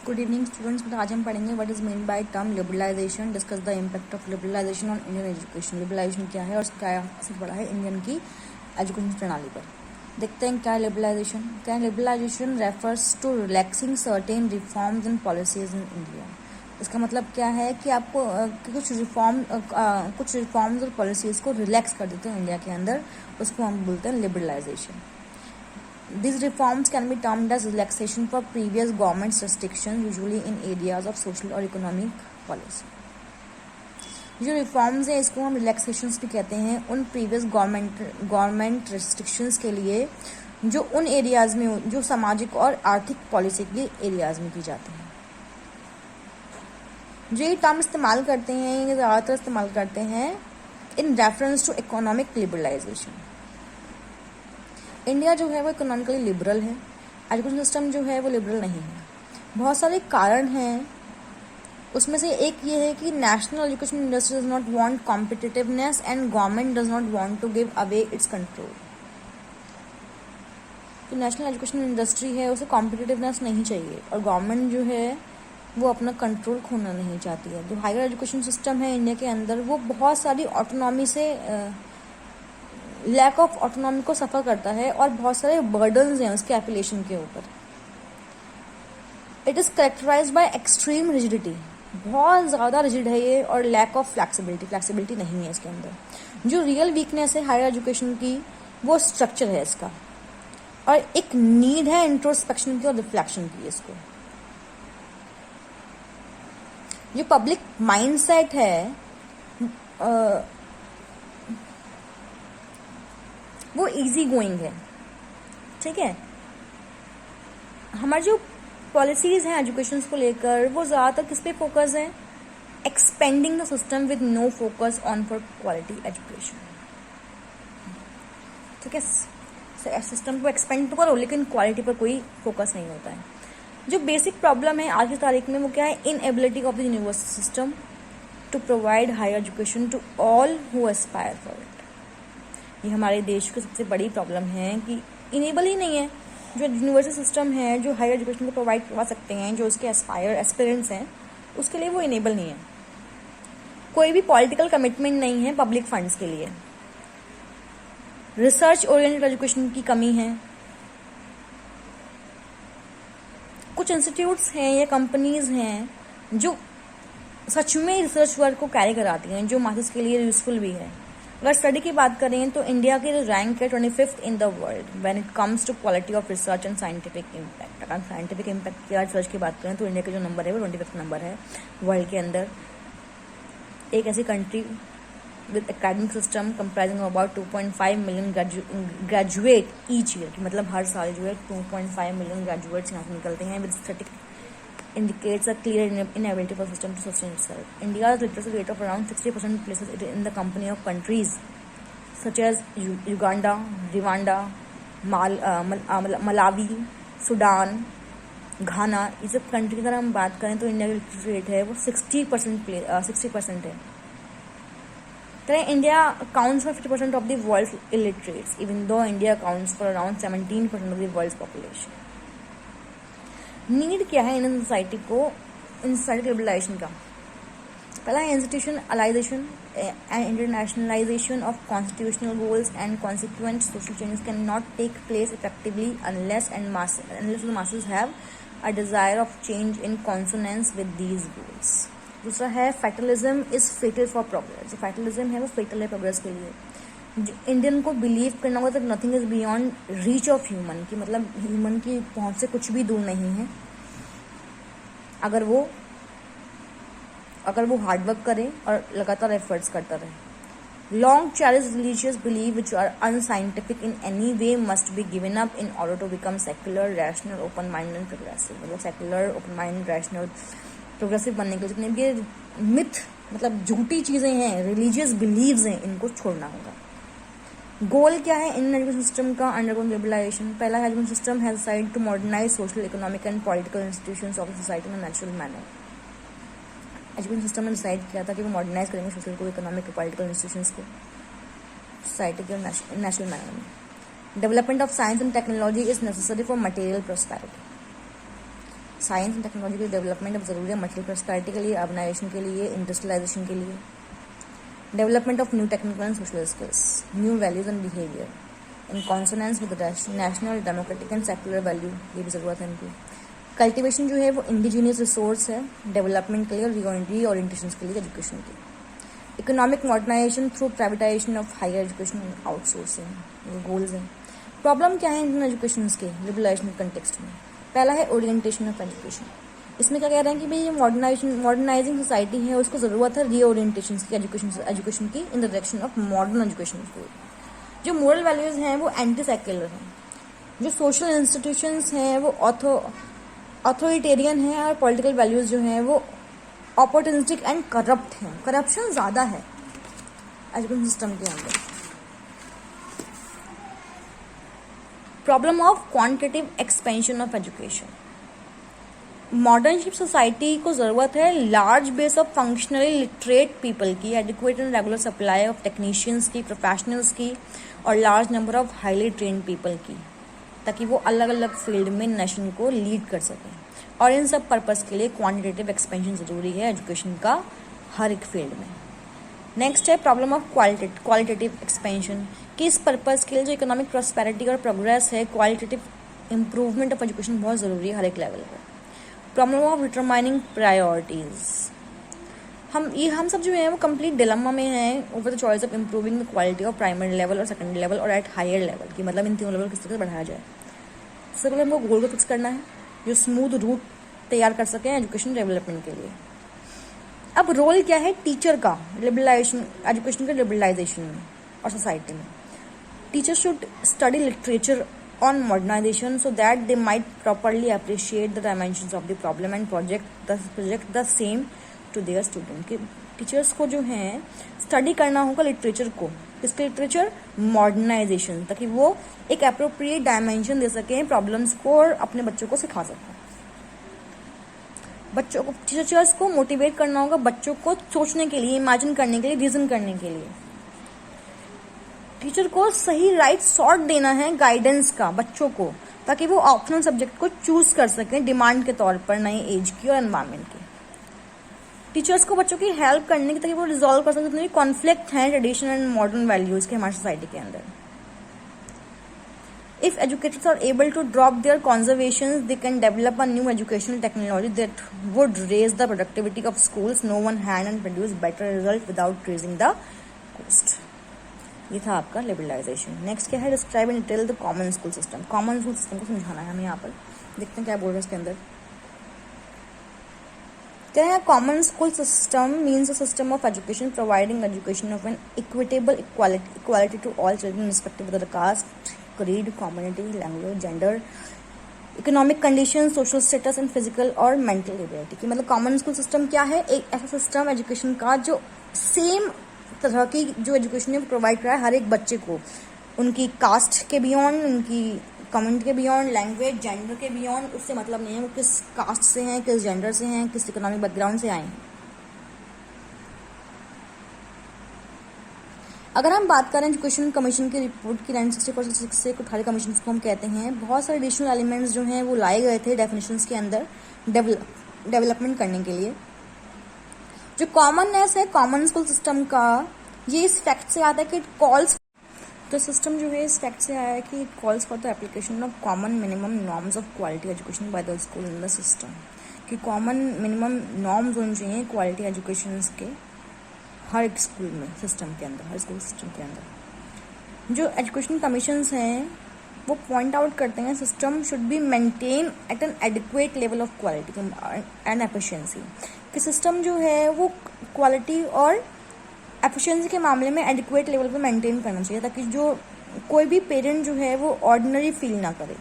Good evening students. मतलब आज हम पढ़ेंगे what is mean by term liberalisation, discuss the impact of liberalisation on Indian education. Liberalisation क्या है और उसका क्या असर पड़ा है इंडियन की एजुकेशन प्रणाली पर। देखते हैं क्या है लिबरलाइजेशन। क्या है liberalisation? Refers to relaxing certain reforms and policies in India. इसका मतलब क्या है कि आपको कुछ रिफॉर्म्स और पॉलिसीज को रिलैक्स कर देते हैं इंडिया के अंदर, उसको हम बोलते हैं liberalisation. These reforms can be termed as relaxation for previous government's restrictions, usually in areas of social or economic policy. जो रिफॉर्म्स हैं इसको हम रिलैक्सेशंस भी कहते हैं उन प्रीवियस गवर्नमेंट रिस्ट्रिक्शंस के लिए जो उन एरियाज में जो सामाजिक और आर्थिक पॉलिसी के एरियाज में की जाती हैं। जो ये टर्म इस्तेमाल करते हैं ये ज़्यादातर इस्तेमाल करते हैं in reference to economic liberalisation. India जो है वो इकोनॉमिकली लिबरल है, एजुकेशन सिस्टम जो है वो लिबरल नहीं है। बहुत सारे कारण हैं, उसमें से एक ये है कि national education industry does not want competitiveness and government does not want to give away its control. तो नेशनल एजुकेशन इंडस्ट्री है उसे कॉम्पिटिटिवनेस नहीं चाहिए और गवर्नमेंट जो है वो अपना कंट्रोल खोना नहीं चाहती है। जो हायर एजुकेशन सिस्टम है इंडिया के अंदर वो बहुत सारी ऑटोनॉमी से लैक ऑफ ऑटोनॉमी को सफ़र करता है और बहुत सारे बर्डन्स हैं उसके एप्लीकेशन के ऊपर। It is characterised by extreme rigidity, बहुत ज़्यादा रिजिड है ये, और लैक ऑफ फ्लैक्सिबिलिटी नहीं है इसके अंदर। जो रियल वीकनेस है हायर एजुकेशन की वो स्ट्रक्चर है इसका, और एक नीड है इंट्रोस्पेक्शन की और रिफ्लेक्शन की। इसको जो पब्लिक माइंडसेट है वो इजी गोइंग है, ठीक है। हमारी जो पॉलिसीज हैं एजुकेशन को लेकर वो ज़्यादातर किस पे फोकस है? Expanding the system with no focus on for quality education, ठीक है। सिस्टम को एक्सपेंड तो करो लेकिन क्वालिटी पर कोई फोकस नहीं होता है। जो बेसिक प्रॉब्लम है आज की तारीख में वो क्या है? Inability of the university system to provide higher education to all who aspire for it. ये हमारे देश की सबसे बड़ी प्रॉब्लम है कि इनेबल ही नहीं है। जो यूनिवर्सिटी सिस्टम है जो हायर एजुकेशन को प्रोवाइड करवा सकते हैं, जो उसके एस्पिरेंट्स हैं, उसके लिए वो इनेबल नहीं है। कोई भी पॉलिटिकल कमिटमेंट नहीं है पब्लिक फंड्स के लिए। रिसर्च ओरिएंटेड एजुकेशन की कमी है। कुछ इंस्टीट्यूट्स हैं या कंपनीज हैं जो सच में रिसर्च वर्क को कैरी कराती हैं, जो मासेस के लिए यूजफुल भी है। अगर स्टडी की बात करें तो इंडिया की रैंक है 25th in the world when it comes to quality of research and scientific impact. अगर साइंटिफिक इम्पैक्ट या रिसर्च की बात करें तो इंडिया का जो नंबर है वो 25th नंबर है वर्ल्ड के अंदर। एक ऐसी country with academic system comprising about 2.5 million graduate each year, मतलब हर साल जो है 2.5 मिलियन ग्रेजुएट्स यहाँ से निकलते हैं, with static indicates a clear inability for system to sustain itself. India's literacy rate of around 60% places it in the company of countries such as Uganda, Rwanda, Malawi, Sudan, घाना। ये सब country की अगर हम बात करें तो इंडिया की literacy rate है वो 60% है। तो India accounts for 50% of the world's illiterates, even though India accounts for around 17% of the world's population. Need क्या है इंडियन सोसाइटी को, इन सोसाइटी लिबरलाइजेशन का? पहला है institutionalisation and internationalisation of constitutional goals and consequent social changes can not take place effectively unless the masses have a desire of change in consonance with these goals. दूसरा है fatalism is fatal for progress. जो fatalism है वो फेटल है progress के लिए। Indian को believe करना होगा तो nothing is beyond reach of human की, मतलब ह्यूमन की पहुंच से कुछ भी दूर नहीं है अगर वो हार्डवर्क करे और लगातार एफर्ट्स करता रहे। Long cherished religious believe which are unscientific in any way must be given up in order to become secular, rational, open mind and progressive. मतलब secular, open mind, rational, progressive बनने के लिए जितने भी मिथ मतलब झूठी चीजें हैं, रिलीजियस बिलीव्स हैं, इनको छोड़ना होगा। गोल क्या है इंडियन एजुकेशन सिस्टम का अंडरगोइंग लिबरलाइजेशन? पहला education system has decided to modernise social, economic and political institutions of society in a natural manner. Education system ने डिसाइड किया था कि वो मॉडर्नाइज करेंगे सोशल को, इकोनॉमिक और पॉलिटिकल इंस्टीट्यूशंस को सोसाइटी के नेचुरल मैनर में। Development of science and technology is necessary for material prosperity. Science and technology के डेवलपमेंट अब ज़रूरी है मटेरियल प्रॉस्पेरिटी के लिए, अर्बनाइजेशन के लिए, इंडस्ट्रियलाइजेशन के लिए, development of new technical and social skills, new values and behaviour in consonance with national democratic and secular value, ये भी ज़रूरत है इनकी। कल्टिवेशन जो है वो इंडिजीनियस रिसोर्स है डेवलपमेंट के लिए और रीओरिएंटेशन के लिए एजुकेशन की। Economic modernisation through privatisation of higher education outsourcing, ये गोल्स हैं। प्रॉब्लम क्या है इंडियन एजुकेशन के लिबरलाइजेशन कंटेक्स्ट में? पहला है ओरिएंटेशन ऑफ एजुकेशन। इसमें क्या कह रहे हैं कि भाई ये मॉडर्नाइजिंग सोसाइटी है, उसको ज़रूरत है रीओरिएंटेशन की एजुकेशन की in the direction of modern education. जो मोरल वैल्यूज़ हैं वो एंटी सेक्युलर हैं, जो सोशल इंस्टीट्यूशंस हैं वो ऑथोरिटेरियन हैं, और पॉलिटिकल वैल्यूज़ जो हैं वो अपॉर्चुनिस्टिक एंड करप्ट हैं। करप्शन ज़्यादा है एजुकेशन सिस्टम के अंदर। Problem of quantitative expansion of education. Modern ship society को ज़रूरत है large base of functionally literate people की, adequate and regular supply of technicians की, प्रोफेशनल्स की, और large number of highly trained people की, ताकि वो अलग अलग फील्ड में नेशन को लीड कर सकें। और इन सब पर्पज़ के लिए क्वांटिटेटिव एक्सपेंशन ज़रूरी है एजुकेशन का हर एक फील्ड में। नेक्स्ट है प्रॉब्लम ऑफ क्वालिटेटिव एक्सपेंशन, कि इस पर्पज़ के लिए जो इकोनॉमिक प्रॉस्पेरिटी और प्रोग्रेस है, क्वालिटेटिव इंप्रूवमेंट ऑफ एजुकेशन बहुत ज़रूरी है हर एक लेवल पर। प्रॉब्लम ऑफ डिटरमाइनिंग प्रायोरिटीज़, हम सब जो है वो कंप्लीट डिलेमा में हैं over the choice of improving the quality of primary level और सेकेंडरी लेवल और एट हायर लेवल की, मतलब इन तीनों लेवल किस तरह से बढ़ाया जाए। सबसे पहले हमको गोल को फिक्स करना है जो स्मूथ रूट तैयार कर सकें एजुकेशन डेवलपमेंट के लिए। अब रोल क्या है टीचर का लिबरलाइजेशन, एजुकेशन के लिबरलाइजेशन में और सोसाइटी में? Teacher should study literature on modernization so that they might properly appreciate the dimensions of the problem and project the same to their student। कि टीचर्स को जो है स्टडी करना होगा लिटरेचर को, किसके लिटरेचर? मॉडर्नाइजेशन, ताकि वो एक अप्रोप्रिएट डायमेंशन दे सकें प्रॉब्लम्स को और अपने बच्चों को सिखा सकें। बच्चों को, टीचर्स को मोटिवेट करना होगा बच्चों को सोचने के लिए, इमेजिन करने के लिए, रीजन करने के लिए। टीचर को सही राइट सॉर्ट देना है गाइडेंस का बच्चों को, ताकि वो ऑप्शनल सब्जेक्ट को चूज कर सकें डिमांड के तौर पर, नई एज की और एनवायरनमेंट की। टीचर्स को बच्चों की हेल्प करने की, ताकि वो रिजॉल्व कर सकें जितने कॉन्फ्लिक्ट हैं ट्रेडिशनल एंड मॉडर्न वैल्यूज के हमारी सोसाइटी के अंदर। If educators are able to drop their conservations, they can develop a new educational technology that would raise the productivity of schools, no one hand and produce better result without raising the cost. ये था आपका liberalisation. Next क्या है? Describe and detail the common school system. Common school system को समझाना है हमें। यहाँ पर देखते हैं क्या बोल रहे हैं इसके अंदर। कह रहे हैं common school system means a system of education providing education of an equitable equality to all children respective of the caste, creed, community, language, gender, economic condition, social status and physical और mental ability की। मतलब common school system क्या है? एक ऐसा system education का जो same तरह की जो एजुकेशन है वो प्रोवाइड करा है हर एक बच्चे को, उनकी कास्ट के बियॉन्ड, उनकी कम्युनिटी के बियॉन्ड, लैंग्वेज, जेंडर के बियॉन्ड। उससे मतलब नहीं है वो किस कास्ट से हैं, किस जेंडर से हैं, किस इकोनॉमिक बैकग्राउंड से आए हैं। अगर हम बात करें एजुकेशन कमीशन की रिपोर्ट की 1964 से कुठारी कमीशन को हम कहते हैं, बहुत सारे एडिशनल एलिमेंट्स जो हैं वो लाए गए थे डेफिनेशंस के अंदर डेवलपमेंट करने के लिए। जो कॉमननेस है कॉमन स्कूल सिस्टम का, ये इस फैक्ट से आता है कि इट कॉल्स, तो सिस्टम जो है इस फैक्ट से आया है कि it calls for the application of common minimum norms of quality education by the school in the system. कि कॉमन मिनिमम नॉर्म्स होने चाहिए क्वालिटी एजुकेशन के हर एक स्कूल में, सिस्टम के अंदर, हर स्कूल सिस्टम के अंदर। जो एजुकेशन कमीशंस हैं वो पॉइंट आउट करते हैं system should be maintain at N adequate level of quality and efficiency. कि सिस्टम जो है वो क्वालिटी और एफिशिएंसी के मामले में एडिक्वेट लेवल पे मेंटेन करना चाहिए, ताकि जो कोई भी पेरेंट जो है वो ऑर्डिनरी फील ना करे।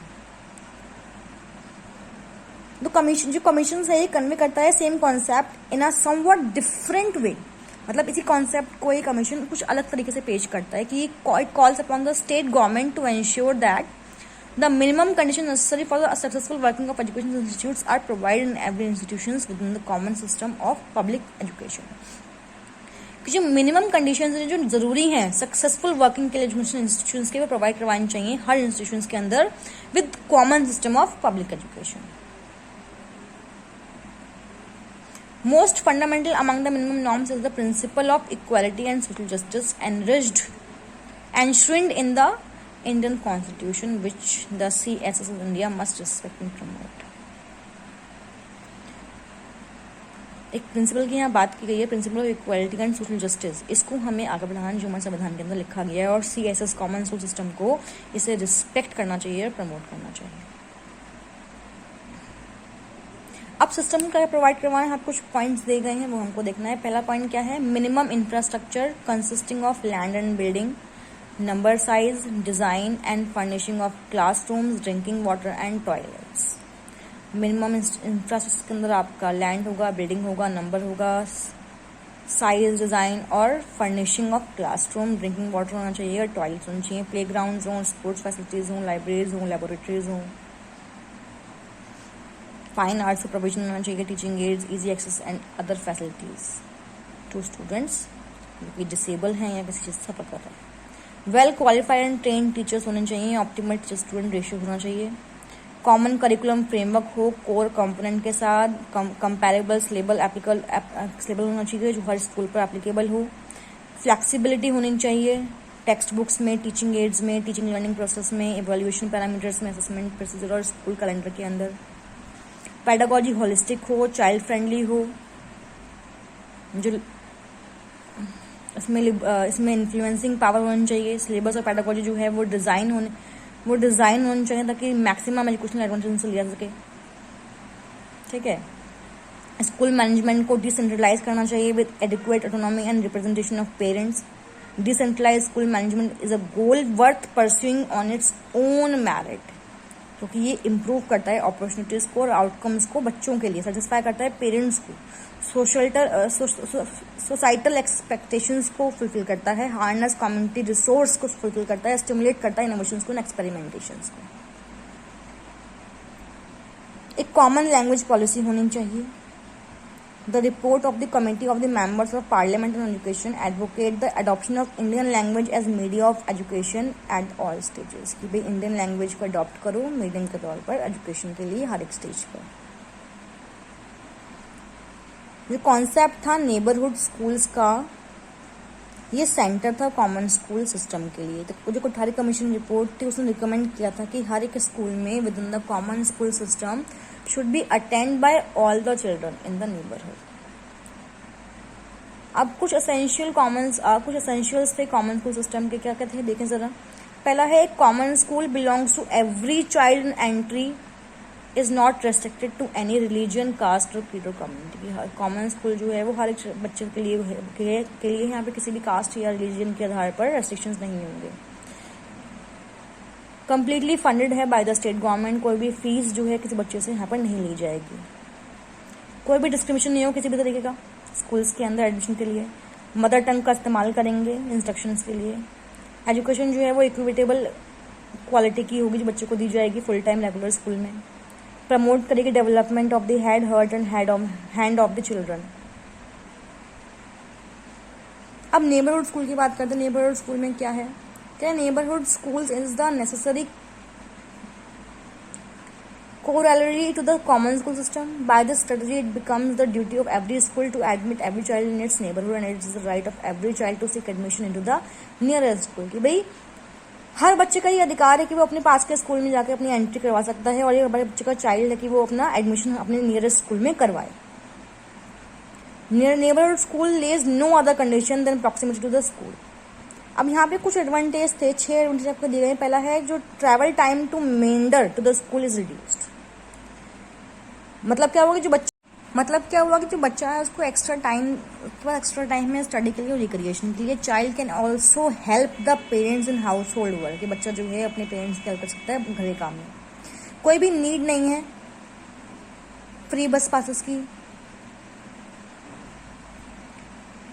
तो कमीशन है ये कन्वे करता है same concept in a somewhat different way. मतलब इसी कॉन्सेप्ट को ये कमीशन कुछ अलग तरीके से पेश करता है कि it calls upon the state government to ensure that the minimum condition necessary for the successful working of education institutes are provided in every institutions within the common system of public education। कि जो minimum conditions हैं जो ज़रूरी हैं successful working के लिए education institutions के वो प्रोवाइड करवानी चाहिए हर इंस्टीट्यूशंस के अंदर with common system of public education. Most fundamental among the minimum norms is the principle of equality and social justice enshrined in the Indian Constitution, which the CSS of India must respect and promote. एक principal की यहाँ बात की गई है, principle of equality and social justice, इसको हमें आगे बढ़ाना जो हमारे संविधान के अंदर लिखा गया है, और CSS कॉमन सोल सिस्टम को इसे रिस्पेक्ट करना चाहिए और प्रमोट करना चाहिए. अब सिस्टम का प्रोवाइड करवाएं, आप कुछ पॉइंट्स दे गए हैं वो हमको देखना है. पहला पॉइंट क्या है? Minimum infrastructure consisting of land and building, number, size, design and furnishing of classrooms, drinking water and toilets. Minimum infrastructure के अंदर आपका लैंड होगा, बिल्डिंग होगा, नंबर होगा, साइज, डिजाइन और furnishing of classroom, drinking water होना चाहिए और टॉयलेट्स होना चाहिए, प्ले ग्राउंड हों, स्पोर्ट्स फैसिलिटीज हों, लाइब्रेरीज हों, लेबोरेटरीज हों, फाइन आर्ट्स का प्रोविजन होना चाहिए, teaching aids, easy access and other facilities to students जो कि डिसेबल हैं या किसी चीज़ से सफर कर रहे हैं. Well qualified and train teachers होने चाहिए, ऑप्टिमल टीचर स्टूडेंट रेशियो होना चाहिए, कॉमन करिकुलम फ्रेमवर्क हो कोर कंपोनेंट के साथ, कंपैरेबल स्लेबल होना चाहिए जो हर स्कूल पर एप्लीकेबल हो, फ्लेक्सिबिलिटी होनी चाहिए टेक्स्ट बुक्स में, टीचिंग एड्स में, टीचिंग लर्निंग प्रोसेस में, इवैल्यूएशन पैरामीटर्स में, असेसमेंट प्रोसीजर और स्कूल कैलेंडर के अंदर. पेडागोजी होलिस्टिक हो, चाइल्ड फ्रेंडली हो, जो इसमें इन्फ्लुएंसिंग पावर होनी चाहिए. सिलेबस और पेडागोजी जो है वो डिज़ाइन होनी चाहिए ताकि मैक्सिमम एजुकेशनल एडवांटेज से लिया जा सके. ठीक है. स्कूल मैनेजमेंट को डिसेंट्रलाइज करना चाहिए with adequate autonomy and representation of parents. Decentralise school management is a goal worth pursuing on its own merit, क्योंकि ये इम्प्रूव करता है अपॉर्चुनिटीज को और आउटकम्स को बच्चों के लिए, सेटिस्फाई करता है पेरेंट्स को, सोसाइटल एक्सपेक्टेशंस को फुलफिल करता है, हार्नेस कम्युनिटी रिसोर्स को फुलफिल करता है, स्टिमुलेट करता है इनोवेशंस को, एक्सपेरिमेंटेशंस को. एक कॉमन लैंग्वेज पॉलिसी होनी चाहिए. The report of the committee of the members of parliament on education advocate the adoption of Indian language as media of education at all stages, कि भाई Indian language को adopt करो medium के तौर पर education के लिए हर एक स्टेज पर. जो कॉन्सेप्ट था नेबरहुड स्कूल्स का, ये सेंटर था कॉमन स्कूल सिस्टम के लिए. तो जो कोठारी कमीशन रिपोर्ट थी उसने रिकमेंड किया था कि हर एक स्कूल में within the common school system should be attend by all the children in the neighbourhood. अब कुछ एसेंशियल्स थे कॉमन स्कूल सिस्टम के, क्या कहते हैं देखें जरा. पहला है common school belongs to every child in entry, is not restricted to any religion, caste और क्रीड और कम्युनिटी. कॉमन स्कूल जो है वो हर एक बच्चे के लिए यहाँ पे किसी भी कास्ट या रिलीजन के आधार पर रेस्ट्रिक्शंस नहीं होंगे. कंप्लीटली फंडेड है बाय द स्टेट गवर्नमेंट, कोई भी फीस जो है किसी बच्चे से यहाँ पर नहीं ली जाएगी. कोई भी डिस्क्रिमिनेशन नहीं हो किसी भी तरीके का स्कूल्स के अंदर एडमिशन के लिए. मदर टंग का इस्तेमाल करेंगे इंस्ट्रक्शंस के लिए. एजुकेशन जो है वो इक्विटेबल क्वालिटी की होगी जो बच्चों को दी जाएगी फुल टाइम रेगुलर स्कूल में. प्रमोट करेगी development of the head, heart and hand of the children. अब नेबरहुड स्कूल की बात करते हैं. नेबरहुड स्कूल में क्या है? क्या neighbourhood schools is the necessary corollary to the common school system. By this strategy, it becomes the duty of every school to admit every child in its neighborhood, and it is the right of every child to seek admission into the nearest school. कि भाई हर बच्चे का ये अधिकार है कि वो अपने पास के स्कूल में जाके अपनी एंट्री करवा सकता है, और ये हमारे बच्चे का चाइल्ड है कि वो अपना एडमिशन अपने नियरेस्ट स्कूल में करवाए. Neighbourhood school lays no other condition than proximity to the school. अब यहाँ पे कुछ एडवांटेज थे, 6 एडवांटेज आपको दिए गए. पहला है जो travel time to mender to the school is reduced. मतलब क्या हुआ कि जो बच्चा है उसको एक्स्ट्रा टाइम में स्टडी के लिए और रिक्रिएशन के लिए. Child can also help the parents in house hold work, कि बच्चा जो है अपने पेरेंट्स की हेल्प कर सकता है घर के काम में. कोई भी नीड नहीं है फ्री बस पासेस की.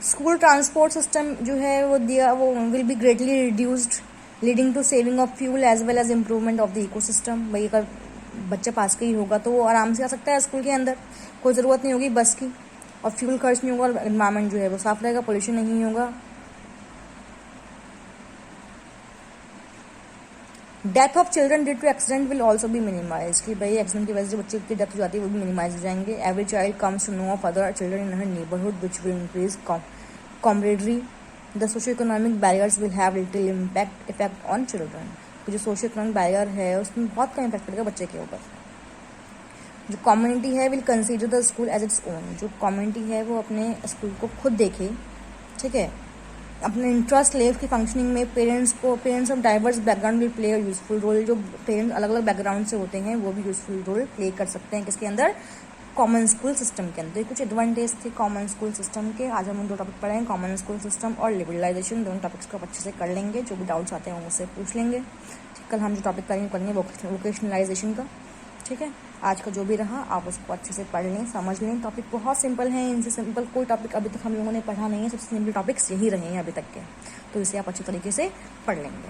स्कूल ट्रांसपोर्ट सिस्टम जो है वो will be greatly reduced, leading to saving of fuel as well as improvement of the ecosystem. भाई अगर बच्चा पास का ही होगा तो वो आराम से आ सकता है स्कूल के अंदर, कोई ज़रूरत नहीं होगी बस की, और फ्यूल खर्च नहीं होगा, और एनवायरनमेंट जो है वो साफ रहेगा, पोल्यूशन नहीं होगा. Death of children due to accident will also be minimise, कि भाई एक्सीडेंट की वजह से बच्चे की डेथ हो जाती है वो भी मिनिमाइज हो जाएंगे. Every child comes to know of other children in her neighbourhood which will increase camaraderie. The socio economic barriers will have little effect on children. तो जो सोशियो इकोनॉमिक बैरियर है उसमें बहुत कम इफेक्ट पड़ेगा बच्चे के ऊपर. जो कम्युनिटी है will consider the school as its own. जो कम्युनिटी है वो अपने स्कूल को खुद देखे, ठीक है, अपने इंटरेस्ट ले उसकी फंक्शनिंग में. Parents of diverse background will play a useful role. जो पेरेंट्स अलग अलग बैकग्राउंड से होते हैं वो भी यूजफुल रोल प्ले कर सकते हैं किसके अंदर, कॉमन स्कूल सिस्टम के अंदर. कुछ एडवांटेज थे कॉमन स्कूल सिस्टम के. आज हम 2 टॉपिक पढ़े हैं, कॉमन स्कूल सिस्टम और लिबरलाइजेशन. दोनों टॉपिक्स को अच्छे से कर लेंगे. जो भी डाउट्स आते हैं वो मुझसे पूछ लेंगे. कल हम जो टॉपिक करेंगे वोकेशनलाइजेशन का, ठीक है. आज का जो भी रहा आप उसको अच्छे से पढ़ लें, समझ लें. टॉपिक बहुत सिंपल है, इनसे सिंपल कोई टॉपिक अभी तक हम लोगों ने पढ़ा नहीं है. सबसे सिंपल टॉपिक्स यही रहे हैं अभी तक के, तो इसे आप अच्छे तरीके से पढ़ लेंगे.